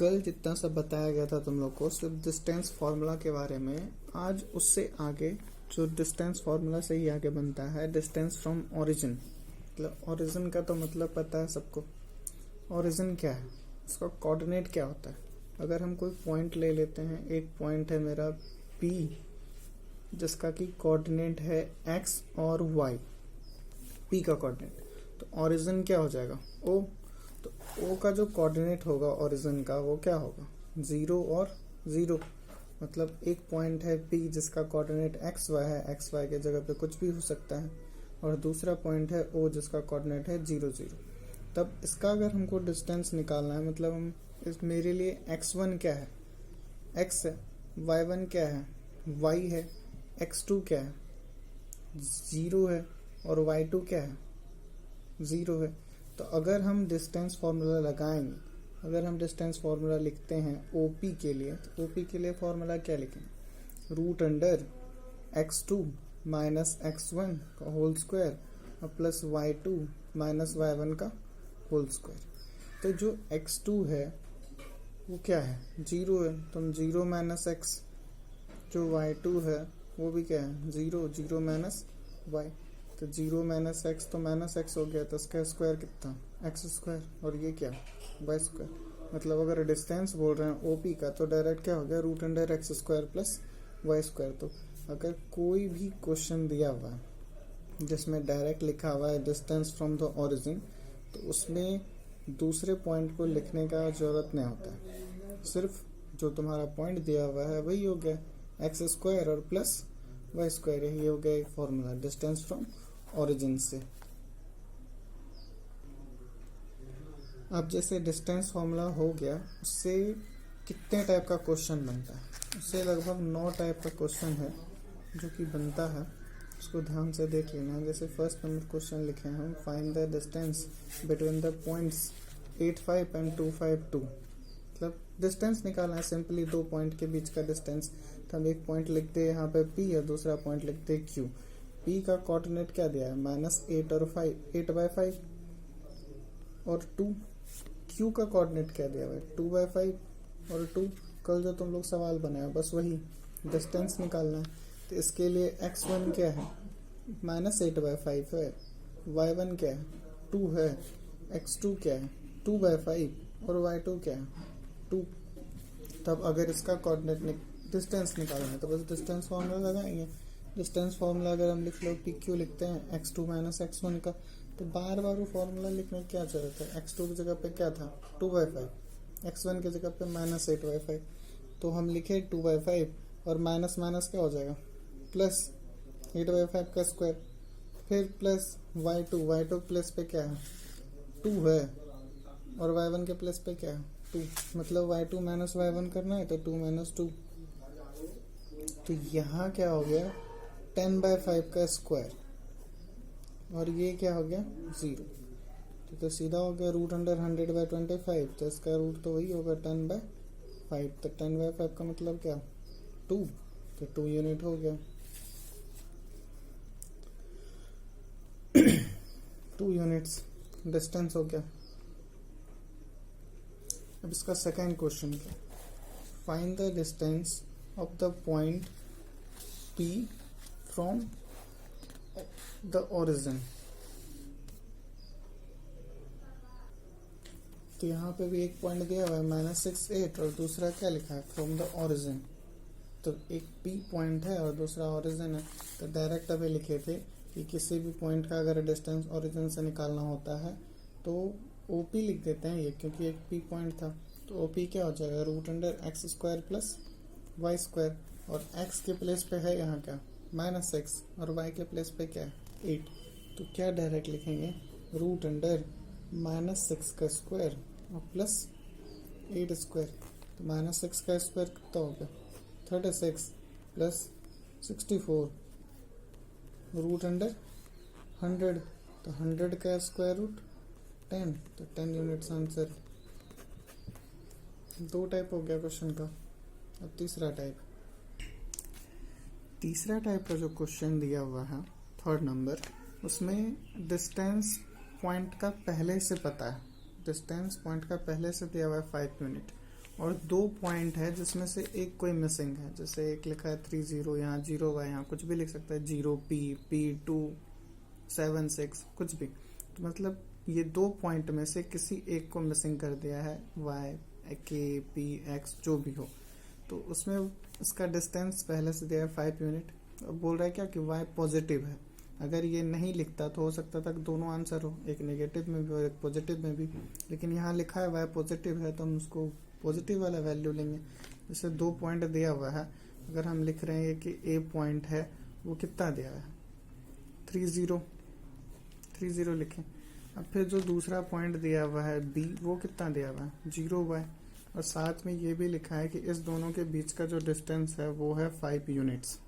कल जितना सब बताया गया था तुम लोग को सिर्फ डिस्टेंस फार्मूला के बारे में, आज उससे आगे जो डिस्टेंस फार्मूला से ही आगे बनता है डिस्टेंस फ्रॉम ओरिजिन। मतलब ओरिजिन का तो मतलब पता है सबको। ओरिजिन क्या है, उसका कोऑर्डिनेट क्या होता है। अगर हम कोई पॉइंट ले लेते हैं, एक पॉइंट है मेरा P जिसका कि कोऑर्डिनेट है x और y, P का कोऑर्डिनेट, तो ओरिजिन क्या हो जाएगा O। तो O का जो कोऑर्डिनेट होगा ओरिजिन का वो क्या होगा, 0 और 0। मतलब एक पॉइंट है P जिसका कोऑर्डिनेट एक्स वाई है, एक्स वाई के जगह पे कुछ भी हो सकता है, और दूसरा पॉइंट है O जिसका कोऑर्डिनेट है 0 0। तब इसका अगर हमको डिस्टेंस निकालना है, मतलब हम मेरे लिए x1 क्या है, x है, y1 क्या है, y है, x2 क्या है, 0 है, और y2 क्या है, 0 है। तो अगर हम डिस्टेंस फार्मूला लगाएंगे, अगर हम डिस्टेंस फार्मूला लिखते हैं OP के लिए, तो OP के लिए फार्मूला क्या लिखेंगे, root under x2 minus x1 का होल स्क्वायर और प्लस y2 माइनस y1 का होल स्क्वायर। तो जो x2 है वो क्या है, 0 है, तो हम 0 माइनस x, जो y2 है वो भी क्या है, 0 0 माइनस y, तो 0 माइनस एक्स तो माइनस एक्स हो गया, तो इसका स्क्वायर कितना, एक्स स्क्वायर, और ये क्या, वाई स्क्वायर। मतलब अगर डिस्टेंस बोल रहे हैं OP का तो डायरेक्ट क्या हो गया, root under x square plus y square. तो अगर कोई भी क्वेश्चन दिया हुआ है जिसमें डायरेक्ट लिखा हुआ है डिस्टेंस फ्रॉम द ओरिजिन, तो उसमें दूसरे पॉइंट को लिखने का जरूरत नहीं होता है, सिर्फ जो तुम्हारा पॉइंट दिया हुआ है वही हो गया, एक्स स्क्वायर और प्लस वाई स्क्वायर। यही हो गया एक फॉर्मूला डिस्टेंस फ्रॉम ओरिजिन से। अब जैसे डिस्टेंस फॉर्मूला हो गया, उससे कितने टाइप का क्वेश्चन बनता है, उससे लगभग 9 टाइप का क्वेश्चन है जो कि बनता है, उसको ध्यान से देख लेना है। जैसे फर्स्ट नंबर क्वेश्चन लिखे हैं हम, find the distance between the points 85 and 252। मतलब डिस्टेंस निकालना है सिंपली, दो पॉइंट के बीच का डिस्टेंस। तो हम एक पॉइंट लिखते हैं यहाँ पे P और दूसरा पॉइंट लिखते हैं Q। P का कोऑर्डिनेट क्या दिया है, -8 और 5, 8/5 और 2। Q का कोऑर्डिनेट क्या दिया है, 2/5 और 2। कल जो तुम लोग सवाल बनाया बस वही डिस्टेंस निकालना है। तो इसके लिए x1 क्या है, -8/5 है, y1 क्या है, 2 है, x2 क्या है, 2/5 और y2 क्या है, 2। तब अगर इसका कोऑर्डिनेट डिस्टेंस निकालना है तो बस डिस्टेंस फार्मूला लगाएंगे। डिस्टेंस फार्मूला अगर हम लिख लो PQ लिखते हैं x2 माइनस x1 का, तो बार बार वो फार्मूला लिखने की क्या जरूरत है। x2 की जगह पे क्या था, 2/5, x1 की जगह पे -8/5, तो हम लिखे 2/5 और माइनस माइनस क्या हो जाएगा, प्लस 8/5 का स्क्वायर, फिर प्लस y2 प्लस पे क्या है, 2 है, और y1 के प्लस पे क्या है, 2। मतलब y2 माइनस y1 करना है तो 2 माइनस 2। तो यहाँ क्या हो गया, 10/5 का स्क्वायर, और ये क्या हो गया, 0। तो सीधा हो गया रूट अंडर 100/25, तो इसका रूट तो वही होगा 10/5। तो 10/5 का मतलब क्या, 2, तो 2 यूनिट हो गया। 2 यूनिट्स डिस्टेंस हो गया। अब इसका सेकेंड क्वेश्चन क्या, find the distance of the point P from the origin. तो यहाँ पे भी एक पॉइंट दिया हुआ है -6 8, और दूसरा क्या लिखा है, फ्रॉम द ओरिजिन। तो एक P पॉइंट है और दूसरा ओरिजिन है, तो डायरेक्ट अभी लिखे थे कि किसी भी पॉइंट का अगर डिस्टेंस ओरिजिन से निकालना होता है तो OP लिख देते हैं ये, क्योंकि एक P पॉइंट था। तो OP क्या हो जाएगा, root under x square plus y square, और x के प्लेस पे है यहाँ क्या, -6, और y के प्लेस पे क्या है, 8। तो क्या डायरेक्ट लिखेंगे, रूट अंडर -6 का स्क्वायर और प्लस 8 स्क्वायर। तो -6 का स्क्वायर कितना हो गया, 36 प्लस 64, रूट अंडर 100, तो 100 का स्क्वायर रूट 10, तो 10 यूनिट्स आंसर। 2 टाइप हो गया क्वेश्चन का। अब तीसरा टाइप का जो क्वेश्चन दिया हुआ है, थर्ड नंबर, उसमें डिस्टेंस पॉइंट का पहले से पता है, डिस्टेंस पॉइंट का पहले से दिया हुआ है 5 यूनिट, और 2 पॉइंट है जिसमें से एक कोई मिसिंग है, जैसे एक लिखा है 30, यहाँ 0y, यहाँ कुछ भी लिख सकता है 0p, p2, 7 6 कुछ भी। तो मतलब ये 2 पॉइंट में से किसी एक को मिसिंग कर दिया है, y, k, p, x जो भी हो। तो उसमें इसका डिस्टेंस पहले से दिया है 5 यूनिट। अब बोल रहा है क्या कि y पॉजिटिव है। अगर ये नहीं लिखता तो हो सकता था कि दोनों आंसर हो, एक नेगेटिव में भी और एक पॉजिटिव में भी, लेकिन यहाँ लिखा है y पॉजिटिव है तो हम उसको पॉजिटिव वाला वैल्यू लेंगे। जैसे 2 पॉइंट दिया हुआ है, अगर हम लिख रहे हैं कि a पॉइंट है वो कितना दिया है 30 लिखें। अब फिर जो दूसरा पॉइंट दिया हुआ है b, वो कितना दिया हुआ है 0y, और साथ में ये भी लिखा है कि इस दोनों के बीच का जो डिस्टेंस है वो है 5 यूनिट्स।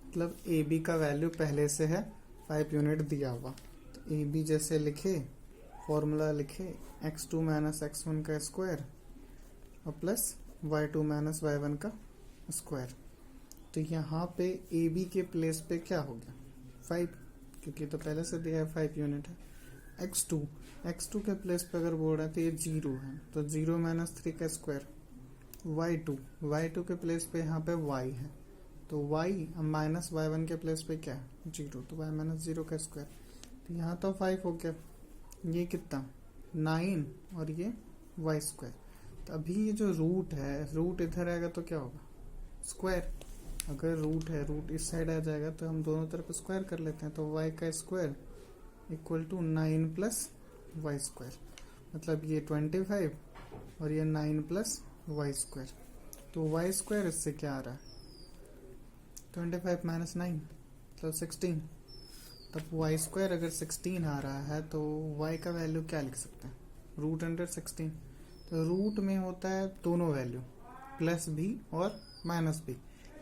मतलब ए बी का वैल्यू पहले से है 5 यूनिट दिया हुआ। तो ए बी जैसे लिखे, फॉर्मूला लिखे x2 माइनस x1 का स्क्वायर और प्लस y2 माइनस y1 का स्क्वायर। तो यहाँ पे ए बी के प्लेस पे क्या हो गया 5, क्योंकि तो पहले से दिया है 5 यूनिट है। x2 के प्लेस पे अगर बोल रहे हैं तो ये 0 है, तो 0 माइनस 3 का स्क्वायर। y2 के प्लेस पे यहाँ पे y है, तो y माइनस y1 के प्लेस पे क्या है 0, तो y माइनस 0 का स्क्वायर। तो यहाँ तो 5 हो गया, ये कितना 9 और ये y स्क्वायर। तो अभी ये जो रूट है, रूट इधर आएगा तो क्या होगा स्क्वायर। अगर रूट है, रूट इस साइड आ जाएगा तो हम दोनों तरफ स्क्वायर कर लेते हैं। तो y का square equal to 9 plus y square, मतलब ये 25 और ये 9 प्लस y स्क्वायर। तो y स्क्वायर इससे क्या आ रहा है 25 माइनस 9 मतलब 16। तब y स्क्वायर अगर 16 आ रहा है तो y का वैल्यू क्या लिख सकते हैं रूट अंडर 16। तो रूट में होता है दोनों वैल्यू प्लस भी और माइनस भी,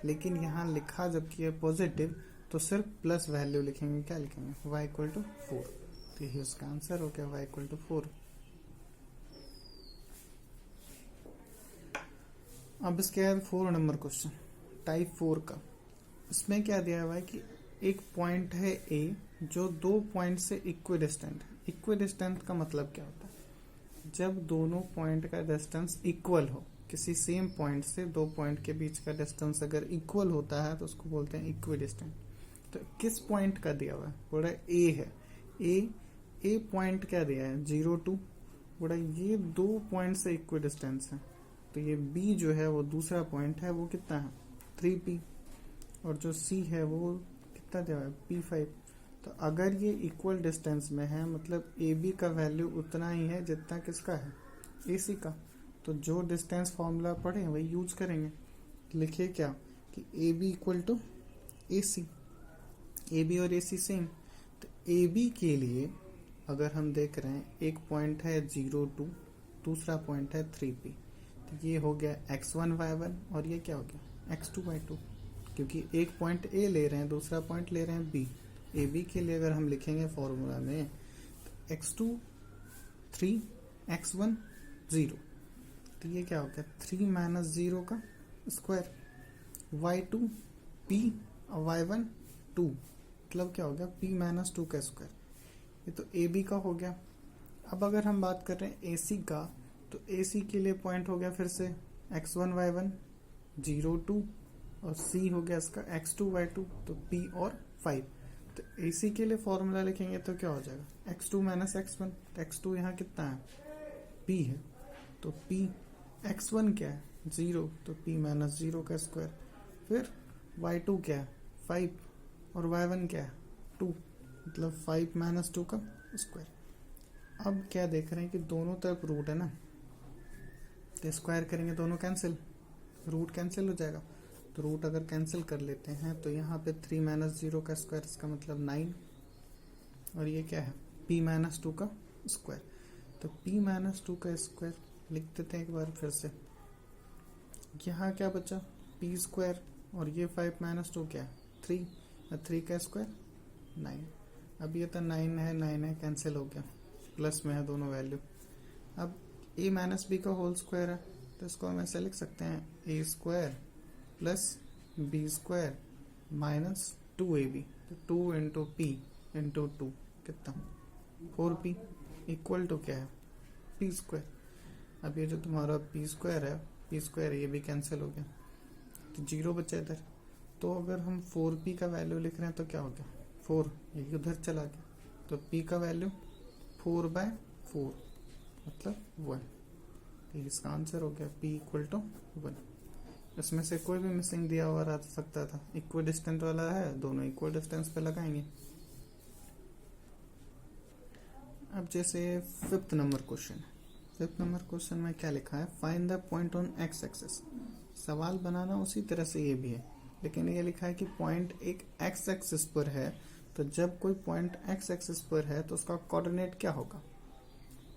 लेकिन यहाँ लिखा जबकि है पॉजिटिव तो सिर्फ प्लस वैल्यू लिखेंगे। क्या लिखेंगे y इक्वल टू 4। तो यही उसका आंसर हो गया y इक्वल टू 4। अब इसके बाद 4 नंबर क्वेश्चन टाइप 4 का। इसमें क्या दिया हुआ है कि एक पॉइंट है A जो 2 पॉइंट से इक्विडिस्टेंट है। इक्विडिस्टेंट का मतलब क्या होता है, जब दोनों पॉइंट का डिस्टेंस इक्वल हो। किसी सेम पॉइंट से 2 पॉइंट के बीच का डिस्टेंस अगर इक्वल होता है तो उसको बोलते हैं इक्विडिस्टेंट। तो किस पॉइंट का दिया हुआ है, बोला A है, ए पॉइंट क्या दिया है 0 2, बोला ये 2 पॉइंट से इक्विडिस्टेंस है। तो ये B जो है वो दूसरा पॉइंट है, वो कितना है 3p, और जो C है वो कितना दिया है p5। तो अगर ये इक्वल डिस्टेंस में है मतलब AB का वैल्यू उतना ही है जितना किसका है AC का। तो जो डिस्टेंस फॉर्मूला पढ़े वही यूज करेंगे। लिखिए क्या कि AB equal to AC, AB और AC सेम। तो AB के लिए अगर हम देख रहे हैं एक पॉइंट है 0 2, दूसरा पॉइंट है 3p, तो ये हो गया x1 y1 और ये क्या हो गया x2 y2, क्योंकि एक पॉइंट A ले रहे हैं दूसरा पॉइंट ले रहे हैं B। AB के लिए अगर हम लिखेंगे फॉर्मूला में तो x2 3 x1 0, तो ये क्या हो गया 3 माइनस 0 का स्क्वायर, y2 p और y1 2, मतलब क्या हो गया p माइनस 2 का स्क्वायर। ये तो AB का हो गया। अब अगर हम बात कर रहे हैं AC का, तो AC के लिए पॉइंट हो गया फिर से x1 y1 0 2 और C हो गया इसका x2 y2, तो P और 5। तो AC के लिए फॉर्मूला लिखेंगे तो क्या हो जाएगा x2 माइनस x1, x2 यहाँ कितना है P है, तो P x1 क्या है 0, तो P माइनस 0 का स्क्वायर। फिर y2 क्या है 5 और y1 क्या है 2, मतलब 5 माइनस 2 का स्क्वायर। अब क्या देख रहे हैं कि दोनों तरफ रूट है ना, तो स्क्वायर करेंगे दोनों कैंसिल, रूट कैंसिल हो जाएगा। तो रूट अगर कैंसिल कर लेते हैं तो यहाँ पे 3 माइनस 0 का स्क्वायर, इसका मतलब 9, और ये क्या है p माइनस 2 का स्क्वायर। तो p माइनस 2 का स्क्वायर लिख देते हैं एक बार फिर से। यहाँ क्या बचा p स्क्वायर, और ये 5 माइनस 2 क्या है 3, 3 का स्क्वायर 9। अब ये तो 9 है कैंसिल हो गया, प्लस में है दोनों वैल्यू। अब a माइनस बी का होल स्क्वायर है, तो इसको हम ऐसे लिख सकते हैं a square plus b square minus 2ab, तो 2 इंटू p इंटू 2 कितना 4p इक्वल टू क्या है p स्क्वायर। अब ये जो तुम्हारा पी स्क्वायर है, पी स्क्वायर ये भी कैंसिल हो गया, तो 0 बचा इधर। तो अगर हम 4p का वैल्यू लिख रहे हैं तो क्या हो गया, 4 ये उधर चला गया, तो p का वैल्यू 4/4 मतलब 1। तो इसका आंसर हो गया p = 1। इसमें से कोई भी मिसिंग दिया हुआ रह सकता था, इक्वल डिस्टेंस वाला है, दोनों इक्वल डिस्टेंस पे लगाएंगे। अब जैसे 5th number question, 5th number question में क्या लिखा है, find the point on x axis. सवाल बनाना उसी तरह से ये भी है, लेकिन ये लिखा है कि पॉइंट एक एक्स एक्सिस पर है, तो जब कोई पॉइंट एक्स एक्सिस पर है तो उसका कोऑर्डिनेट क्या होगा।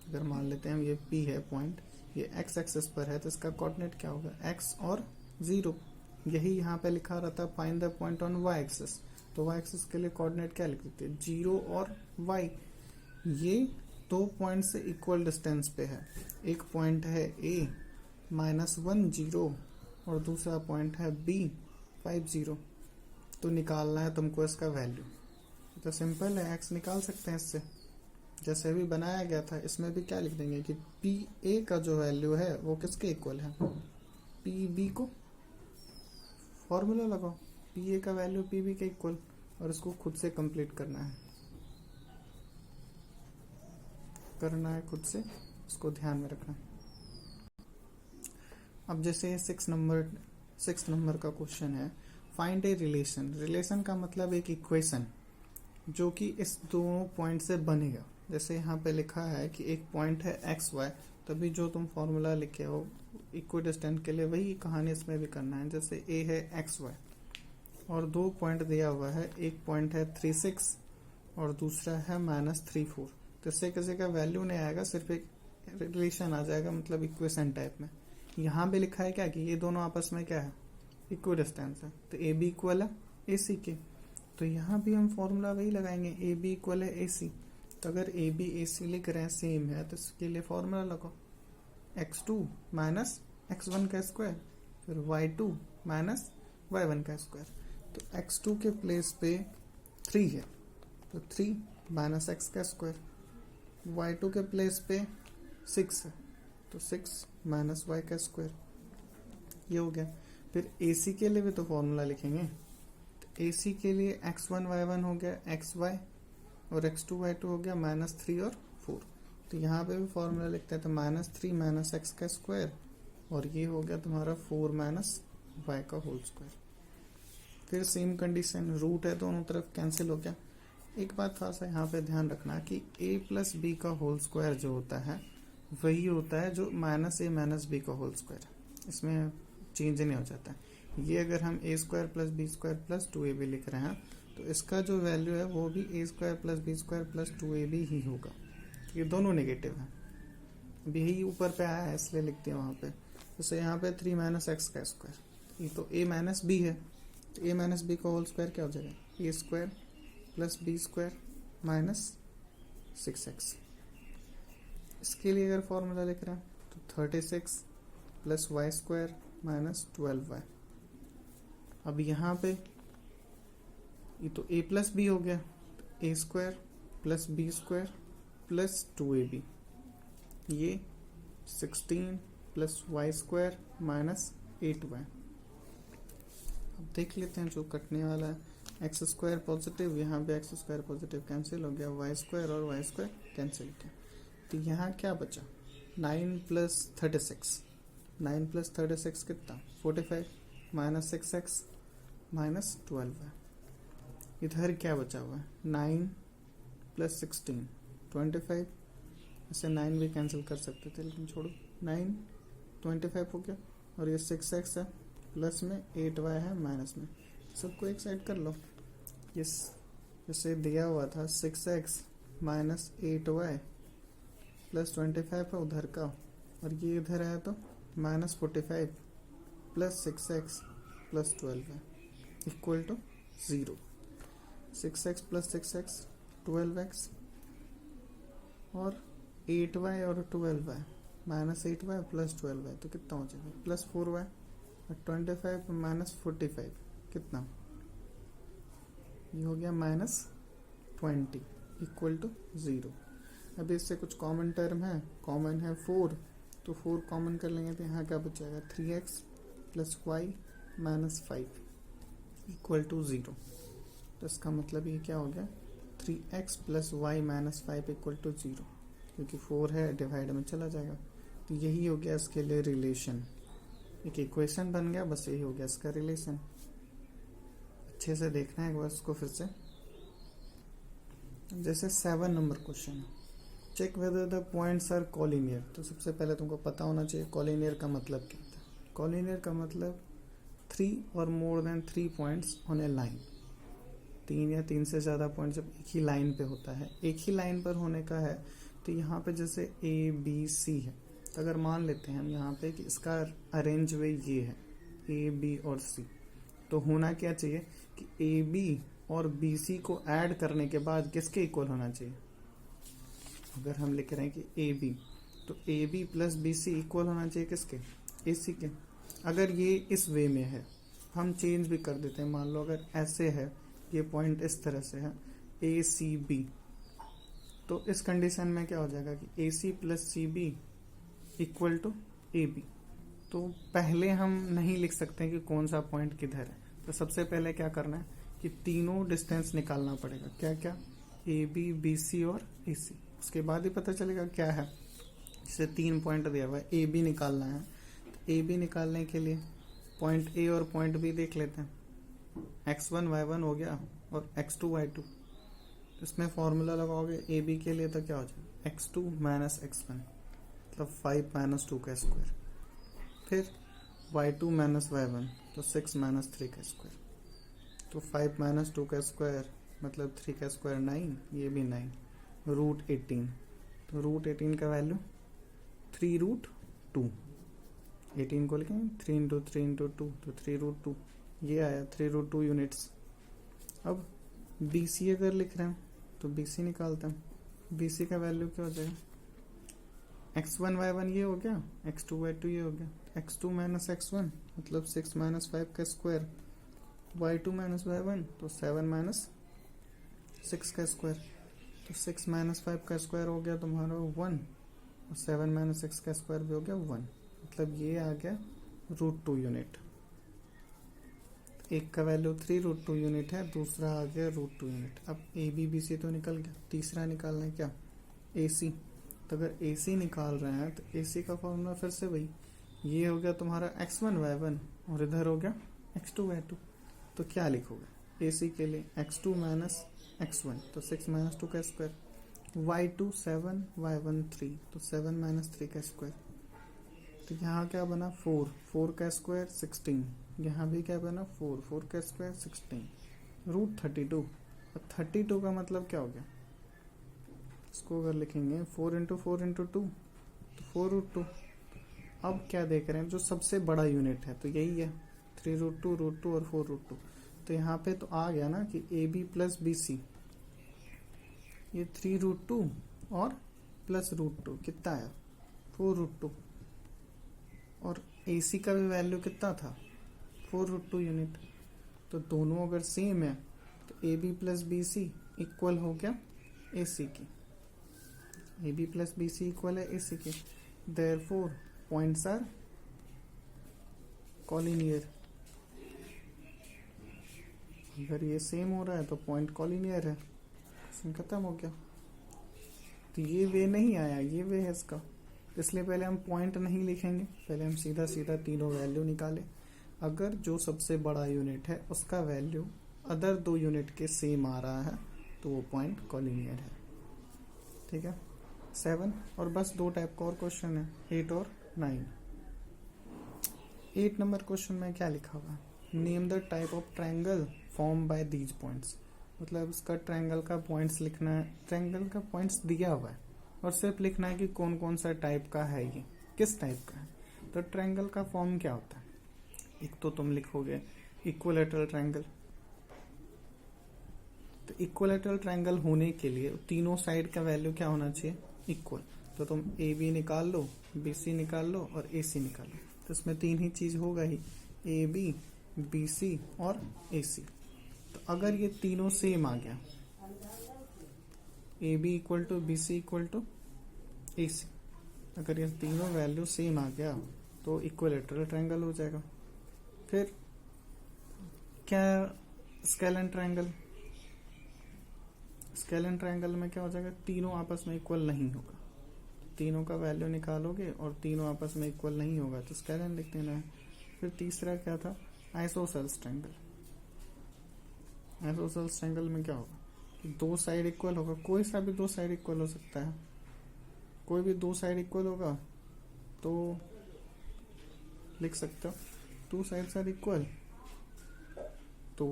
अगर मान लेते हैं ये P है पॉइंट, ये एक्स एक्सिस पर है, तो इसका कोऑर्डिनेट क्या होगा, x और 0। यही यहाँ पे लिखा रहता है find the point on y axis, तो y एक्सिस के लिए कोऑर्डिनेट क्या लिख देते हैं, 0 और y। ये 2 पॉइंट से इक्वल डिस्टेंस पे है, एक पॉइंट है A -1 0 और दूसरा पॉइंट है B 5 0। तो निकालना है तुमको इसका वैल्यू, तो सिंपल है, x निकाल सकते हैं इससे, जैसे अभी बनाया गया था। इसमें भी क्या लिख देंगे कि पी ए का जो वैल्यू है वो किसके इक्वल है, पी बी को। फॉर्मूला लगाओ, पी ए का वैल्यू पी बी के इक्वल, और इसको खुद से कंप्लीट करना है खुद से, इसको ध्यान में रखना। अब जैसे 6 नंबर का क्वेश्चन है, फाइंड ए रिलेशन। रिलेशन का मतलब एक इक्वेशन जो कि इस दोनों पॉइंट से बनेगा। जैसे यहाँ पे लिखा है कि एक पॉइंट है एक्स वाई, तभी जो तुम फॉर्मूला लिखे हो इक्विडिस्टेंट के लिए वही कहानी इसमें भी करना है। जैसे ए है एक्स वाई और 2 पॉइंट दिया हुआ है, एक पॉइंट है 3 6 और दूसरा है -3 4। तो इससे किसी का वैल्यू नहीं आएगा, सिर्फ एक रिलेशन आ जाएगा, मतलब इक्वेशन टाइप में। यहाँ भी लिखा है क्या कि ये दोनों आपस में क्या है, इक्विडिस्टेंस है, तो ए बी इक्वल है ए सी के। तो यहाँ भी हम फॉर्मूला वही लगाएंगे, ए बी इक्वल है ए सी। तो अगर ए बी ए सी लिख रहे हैं सेम है, तो इसके लिए फॉर्मूला लगाओ, x2 माइनस x1 का स्क्वायर, फिर y2 माइनस y1 का स्क्वायर। तो x2 के प्लेस पे 3 है, तो 3 माइनस x का स्क्वायर। y2 के प्लेस पे 6 है, तो 6 माइनस y का स्क्वायर। ये हो गया। फिर AC के लिए भी तो फॉर्मूला लिखेंगे, तो AC के लिए x1 y1 हो गया xy, और x2 y2 हो गया -3 और 4। तो यहाँ पे भी फॉर्मूला लिखते हैं, तो -3 माइनस x का स्क्वायर, और ये हो गया तुम्हारा 4 माइनस y का होल स्क्वायर। फिर सेम कंडीशन, रूट है दोनों तरफ, कैंसिल हो गया। एक बात थोड़ा सा यहाँ पे ध्यान रखना कि a प्लस बी का होल स्क्वायर जो होता है वही होता है जो -a - b का होल स्क्वायर, इसमें चेंज नहीं हो जाता है। ये अगर हम a² + b² + 2ab लिख रहे हैं, तो इसका जो वैल्यू है वो भी a² + b² + 2ab ही होगा। ये दोनों नेगेटिव है, अभी यही ऊपर पे आया है इसलिए लिखते हैं वहाँ पे। जैसे यहाँ पे 3 माइनस x का स्क्वायर, ये तो a माइनस b है, तो a माइनस b का होल स्क्वायर क्या हो जाएगा, a² + b² - 6x। इसके लिए अगर फॉर्मूला लिख रहे हैं तो 36 + y² - 12y। अब यहाँ पे ये तो a प्लस बी हो गया, a² + b² + 2ab, ये 16 + y² - 8y। अब देख लेते हैं जो कटने वाला है, x² पॉजिटिव, यहाँ पे x² पॉजिटिव कैंसिल हो गया, y² और y² कैंसिल हो गया। तो यहाँ क्या बचा, 9 + 36, 9 + 36 कितना, 45 - 6x - 12y। इधर क्या बचा हुआ है, 9 + 16 25, ऐसे 9 भी कैंसिल कर सकते थे लेकिन छोड़ो, 9 25 हो गया, और ये 6x है, प्लस में 8y है माइनस में, सबको एक साइड कर लो। ये जैसे दिया हुआ था 6x - 8y + 25 है उधर का, और ये इधर है तो -45 + 6x + 12y = 0। 6x + 6x 12x, और 8y और 12y -8y + 12y, तो कितना हो जाएगा, +4y, और 25 - 45 कितना, ये हो गया -20 = 0। अभी इससे कुछ कॉमन टर्म है, कॉमन है 4, तो 4 कॉमन कर लेंगे तो यहाँ क्या बचेगा 3x plus y minus 5 equal to 0। तो इसका मतलब ये क्या हो गया 3x plus y minus 5 equal to 0, क्योंकि 4 है डिवाइड में चला जाएगा। तो यही हो गया इसके लिए रिलेशन, एक इक्वेशन बन गया, बस यही हो गया इसका रिलेशन। अच्छे से देखना है एक बार इसको फिर से। जैसे 7 नंबर क्वेश्चन है, check whether the points are collinear. तो सबसे पहले तुमको पता होना चाहिए कॉलिनियर का मतलब क्या होता है। कॉलिनियर का मतलब 3 और more than 3 points on A line. 3 या 3 से ज़्यादा पॉइंट जब एक ही लाइन पे होता है, एक ही लाइन पर होने का है, तो यहाँ पे जैसे ए बी सी है, तो अगर मान लेते हैं हम यहाँ पे कि इसका अरेंज वे ये है ए बी और सी, तो होना क्या चाहिए कि ए बी और बी सी को ऐड करने के बाद किसके इक्वल होना चाहिए। अगर हम लिख रहे हैं कि ए बी, तो A B plus B C equal होना चाहिए किसके, ए सी के। अगर ये इस वे में है, हम चेंज भी कर देते हैं, मान लो अगर ऐसे है, ये पॉइंट इस तरह से है ए सी बी, तो इस कंडीशन में क्या हो जाएगा कि A C plus C B equal to A B. तो पहले हम नहीं लिख सकते कि कौन सा पॉइंट किधर है, तो सबसे पहले क्या करना है कि तीनों डिस्टेंस निकालना पड़ेगा। क्या क्या, ए बी बी सी और ए सी। उसके बाद ही पता चलेगा क्या है। जैसे 3 पॉइंट दिया हुआ है, ए बी निकालना है, तो ए बी निकालने के लिए पॉइंट ए और पॉइंट बी देख लेते हैं। x1 y1 हो गया और x2 y2। इसमें फॉर्मूला लगाओगे ए बी के लिए तो क्या हो जाएगा x2 माइनस x1 मतलब 5 माइनस 2 का स्क्वायर, फिर y2 माइनस y1 तो 6 माइनस 3 का स्क्वायर, तो 5 माइनस 2 का स्क्वायर मतलब 3 का स्क्वायर 9, ये भी 9, रूट 18। तो रूट 18 का वैल्यू 3 रूट 2, 18 को लिखेंगे 3 इंटू 3 इंटू 2 तो 3 रूट 2, ये आया 3 रूट 2 यूनिट्स। अब बी सी अगर लिख रहे हैं तो बी सी निकालते हैं। बी सी का वैल्यू क्या हो जाएगा x1 y1 ये हो गया, x2 y2 ये हो गया, x2 माइनस x1 मतलब 6 माइनस 5 का स्क्वायर, y2 माइनस y1 तो 7 माइनस 6 का स्क्वायर, तो 6 माइनस 5 का स्क्वायर हो गया तुम्हारा 1 और 7 माइनस 6 का स्क्वायर भी हो गया 1, मतलब ये आ गया रूट 2 यूनिट। एक का वैल्यू 3 रूट 2 यूनिट है, दूसरा आ गया रूट 2 यूनिट। अब ए बी बी सी तो निकल गया, तीसरा निकालना है क्या ए सी। तो अगर ए सी निकाल रहे हैं तो ए सी का फॉर्मूला फिर से वही, ये हो गया तुम्हारा x1 y1 और इधर हो गया x2 y2। तो क्या लिखोगे ए सी के लिए x2 माइनस x1 तो 6 माइनस 2 का स्क्वायर, y2 7 y1 3 तो 7 माइनस 3 का स्क्वायर। तो यहाँ क्या बना 4, 4 का स्क्वायर 16, यहाँ भी क्या बना 4, 4 का स्क्वायर 16 रूट 32। और 32 का मतलब क्या हो गया, इसको अगर लिखेंगे 4 इंटू 4 इंटू 2 तो 4 रूट 2। अब क्या देख रहे हैं जो सबसे बड़ा यूनिट है तो यही है 3 रूट 2 रूट 2 और 4 रूट 2। तो यहाँ पे तो आ गया ना कि A B plus B C, ये 3 रूट 2 और प्लस रूट 2 कितना आया 4 रूट 2, और ए सी का भी वैल्यू कितना था 4 रूट 2 यूनिट। तो दोनों अगर सेम है तो A B plus B C equal हो गया ए सी की, A B plus B C equal है ए सी की, देयरफॉर पॉइंट्स आर कॉलिनियर। अगर ये सेम हो रहा है तो पॉइंट कॉलिनियर है, खत्म हो गया। तो ये वे नहीं आया, ये वे है इसका, इसलिए पहले हम पॉइंट नहीं लिखेंगे, पहले हम सीधा सीधा तीनों वैल्यू निकालें। अगर जो सबसे बड़ा यूनिट है उसका वैल्यू अदर 2 यूनिट के सेम आ रहा है तो वो पॉइंट कॉलिनियर है। ठीक है 7, और बस 2 टाइप का और क्वेश्चन है 8 और 9। 8 नंबर क्वेश्चन में क्या लिखा हुआ है, name the type of triangle form by these points. मतलब इसका ट्रायंगल का पॉइंट्स लिखना है, ट्रायंगल का पॉइंट्स दिया हुआ है और सिर्फ लिखना है कि कौन कौन सा टाइप का है, ये किस टाइप का है। तो ट्रायंगल का फॉर्म क्या होता है, एक तो तुम लिखोगे इक्विलैटरल ट्रायंगल। तो इक्विलैटरल ट्रायंगल होने के लिए तीनों साइड का वैल्यू क्या होना चाहिए इक्वल। तो तुम ए बी निकाल लो, बी सी निकाल लो और ए सी निकाल लो, तो इसमें 3 ही चीज होगा ही, ए बी बी सी और ए सी। तो अगर ये तीनों सेम आ गया, A B equal to B C equal to A C, अगर ये तीनों वैल्यू सेम आ गया तो इक्विलेटरल ट्रायंगल हो जाएगा। फिर क्या स्केलन ट्रायंगल, स्केलन ट्रायंगल में क्या हो जाएगा, तीनों आपस में इक्वल नहीं होगा, तीनों का वैल्यू निकालोगे और तीनों आपस में इक्वल नहीं होगा तो स्केलन लिख देना है। फिर तीसरा क्या था, आइसोसेल्स ट्रायंगल। आइसोसेल्स ट्रायंगल में क्या होगा कि दो साइड इक्वल होगा, कोई सा भी दो साइड इक्वल हो सकता है, कोई भी दो साइड इक्वल होगा तो लिख सकते हो टू साइड्स आर इक्वल, तो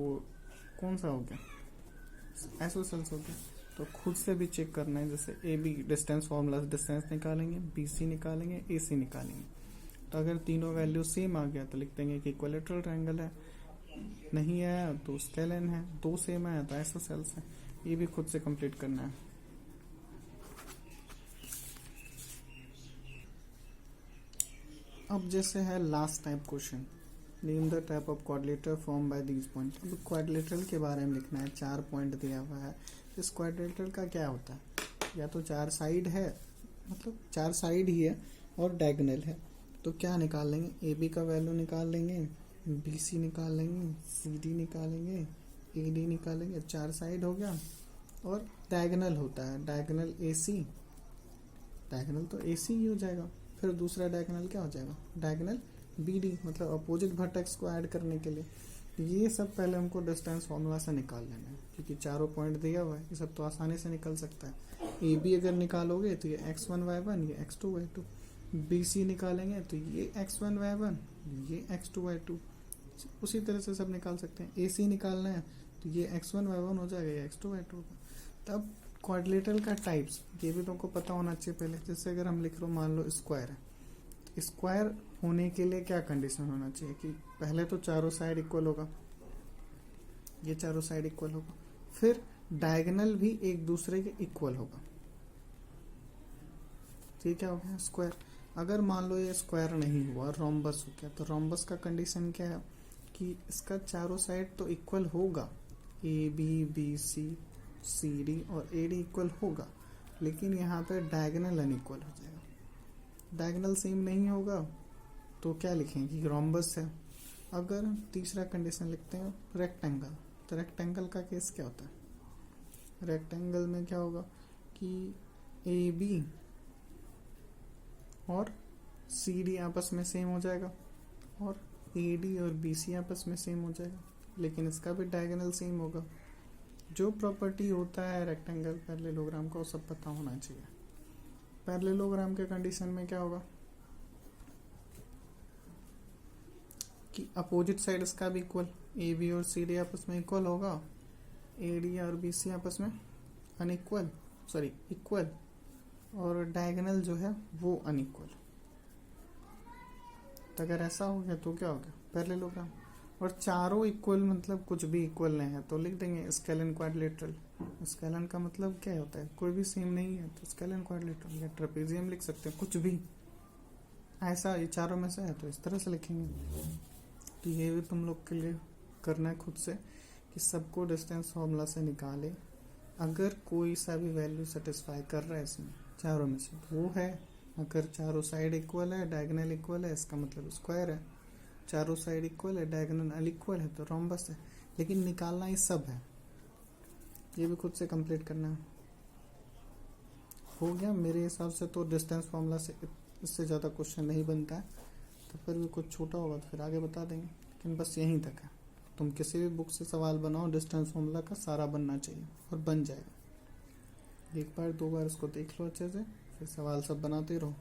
कौन सा हो गया, आइसोसेल्स हो गया। तो खुद से भी चेक करना है, जैसे A B distance formula distance निकालेंगे, बी सी निकालेंगे, ए सी निकालेंगे, तो अगर तीनों वैल्यू सेम आ गया तो लिख देंगे कि इक्विलेटरल ट्रायंगल है, नहीं आया तो स्केलन है, दो सेम आया तो आइसोसेल्स है। ये भी खुद से कंप्लीट करना है। अब जैसे है last type question, name the type of quadrilateral form by these point. अब क्वाड्रिलेटरल के बारे में लिखना है, 4 पॉइंट दिया हुआ है। इस क्वाड्रिलेटरल का क्या होता है, या तो 4 साइड है, मतलब 4 साइड ही है और डायगोनल है, तो क्या निकाल लेंगे, ए बी का वैल्यू निकाल लेंगे, बी सी निकाल लेंगे, सी डी निकालेंगे, ए डी निकालेंगे, 4 साइड हो गया। और डायगोनल होता है, डायगोनल ए सी, डायगोनल तो ए सी ही हो जाएगा। फिर दूसरा डायगोनल क्या हो जाएगा, डायगोनल बी डी, मतलब अपोजिट वर्टेक्स को ऐड करने के लिए। ये सब पहले हमको डिस्टेंस फॉर्मूला से निकाल लेना है, क्योंकि चारों पॉइंट दिया हुआ है, ये सब तो आसानी से निकल सकता है। ए बी अगर निकालोगे तो ये x1 y1, ये x2 y2। बी सी निकालेंगे तो ये x1 y1, ये x2 y2। उसी तरह से सब निकाल सकते हैं। ए सी निकालना है तो ये x1 y1 हो जाएगा, ये x2 y2 होगा। तब क्वाड्रिलेटरल का टाइप्स ये भी तुमको पता होना चाहिए पहले। जैसे अगर हम लिख लो, मान लो स्क्वायर है, स्क्वायर होने के लिए क्या कंडीशन होना चाहिए कि पहले तो चारों साइड इक्वल होगा, ये चारों साइड इक्वल होगा, फिर डायगोनल भी एक दूसरे के इक्वल होगा, ठीक है, हो गया स्क्वायर। अगर मान लो ये स्क्वायर नहीं हुआ, रोम्बस हो गया, तो रोम्बस का कंडीशन क्या है कि इसका चारों साइड तो इक्वल होगा, A B B C C D और ए डी इक्वल होगा, लेकिन यहाँ पे डायगोनल अनइक्वल हो जाएगा। डायगोनल सेम नहीं होगा तो क्या लिखेंगे, रोम्बस है। अगर तीसरा कंडीशन लिखते हैं रेक्टेंगल, तो रेक्टेंगल का केस क्या होता है, रेक्टेंगल में क्या होगा कि ए बी और सी डी आपस में सेम हो जाएगा और ए डी और बी सी आपस में सेम हो जाएगा, लेकिन इसका भी डायगोनल सेम होगा। जो प्रॉपर्टी होता है रेक्टेंगल पैरेललोग्राम का वो सब पता होना चाहिए। पैरेललोग्राम के कंडीशन में क्या होगा कि अपोजिट साइड इसका भी इक्वल, ए बी और सी डी आपस में इक्वल होगा, ए डी और बी सी आपस में अनइक्वल, सॉरी इक्वल, और डायगोनल जो है वो अनइक्वल। तो अगर ऐसा हो गया तो क्या हो गया, पैरेललोग्राम। और चारों इक्वल मतलब कुछ भी इक्वल नहीं है तो लिख देंगे स्केलन क्वाड्रिलेटरल। स्केलन का मतलब क्या होता है, कोई भी सेम नहीं है तो स्केलन क्वाड्रिलेटरल, या ट्रेपेजियम लिख सकते हैं, कुछ भी ऐसा ये चारों में से है तो इस तरह से लिखेंगे। तो ये भी तुम लोग के लिए करना है खुद से कि सबको डिस्टेंस फॉर्मूला से निकाले। अगर कोई सा भी वैल्यू सेटिस्फाई कर रहा है इसमें चारों में से वो है, अगर चारों साइड इक्वल है, डायगोनल इक्वल है, इसका मतलब स्क्वायर है, चारों साइड इक्वल है, डायगोनल अनइक्वल है तो रोम्बस है। लेकिन निकालना ही सब है, ये भी खुद से कंप्लीट करना है। हो गया मेरे हिसाब से तो डिस्टेंस फॉर्मूला से इससे ज़्यादा क्वेश्चन नहीं बनता है, तो फिर भी कुछ छोटा होगा तो फिर आगे बता देंगे, लेकिन बस यहीं तक है। तुम किसी भी बुक से सवाल बनाओ, डिस्टेंस फॉर्मूला का सारा बनना चाहिए और बन जाएगा। एक बार 2 बार इसको देख लो अच्छे से, फिर सवाल सब बनाते रहो।